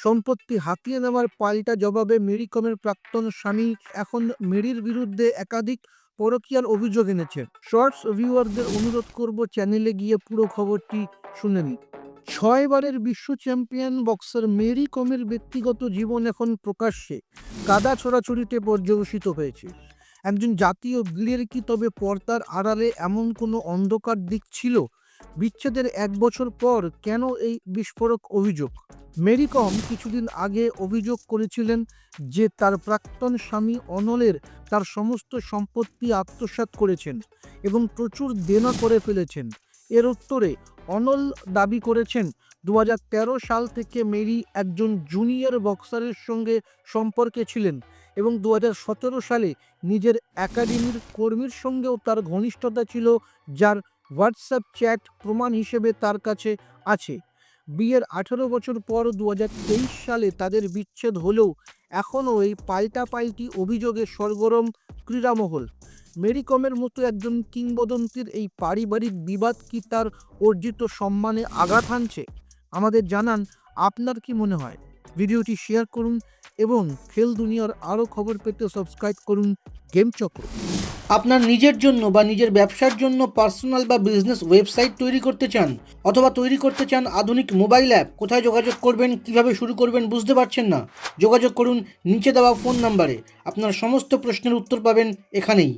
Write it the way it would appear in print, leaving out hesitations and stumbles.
সম্পত্তি হাতিয়ে নেওয়ার পাল্টা জবাবে মেরি কমের প্রাক্তন স্বামী এখন মেরির বিরুদ্ধে একাধিক পরকীয়ার অভিযোগ এনেছে। শর্টস ভিউয়ারদের অনুরোধ করব চ্যানেলে গিয়ে পুরো খবরটি শুনে নিন। 6 বারের বিশ্ব চ্যাম্পিয়ন বক্সার মেরি কমের ব্যক্তিগত জীবন এখন প্রকাশ্যে কাদা ছড়াছড়িতে পর্যবসিত হয়েছে। একজন জাতীয় বীরের কি তবে পর্দার আড়ালে এমন কোনো অন্ধকার দিক ছিল? বিচ্ছেদের 1 বছর পর কেন এই বিস্ফোরক অভিযোগ? মেরি কম কিছুদিন আগে অভিযোগ করেছিলেন যে তার প্রাক্তন স্বামী অনলের তার সমস্ত সম্পত্তি আত্মসাৎ করেছেন এবং প্রচুর দেনা করে ফেলেছেন। এর উত্তরে অনল দাবি করেছেন 2013 সাল থেকে মেরি একজন জুনিয়র বক্সারের সঙ্গে সম্পর্কে ছিলেন এবং 2017 সালে নিজের একাডেমির কর্মীর সঙ্গেও তার ঘনিষ্ঠতা ছিল, যার হোয়াটসঅ্যাপ চ্যাট প্রমাণ হিসেবে তার কাছে আছে। বিয়ের 18 বছর পর 2023 সালে তাদের বিচ্ছেদ হলেও এখনও এই পাল্টাপাল্টি অভিযোগে সরগরম ক্রীড়ামহল। মেরি কমের মতো একজন কিংবদন্তির এই পারিবারিক বিবাদ কি তার অর্জিত সম্মানে আঘাত হানছে? আমাদের জানান আপনার কি মনে হয়। ভিডিওটি শেয়ার করুন এবং খেল দুনিয়ার আরও খবর পেতে সাবস্ক্রাইব করুন গেম চক্র। আপনার নিজের জন্য বা নিজের ব্যবসার জন্য পার্সোনাল বা বিজনেস ওয়েবসাইট তৈরি করতে চান অথবা তৈরি করতে চান আধুনিক মোবাইল অ্যাপ, কোথায় যোগাযোগ করবেন, কিভাবে শুরু করবেন বুঝতে পারছেন না? যোগাযোগ করুন নিচে দেওয়া ফোন নাম্বারে। আপনার সমস্ত প্রশ্নের উত্তর পাবেন এখানেই।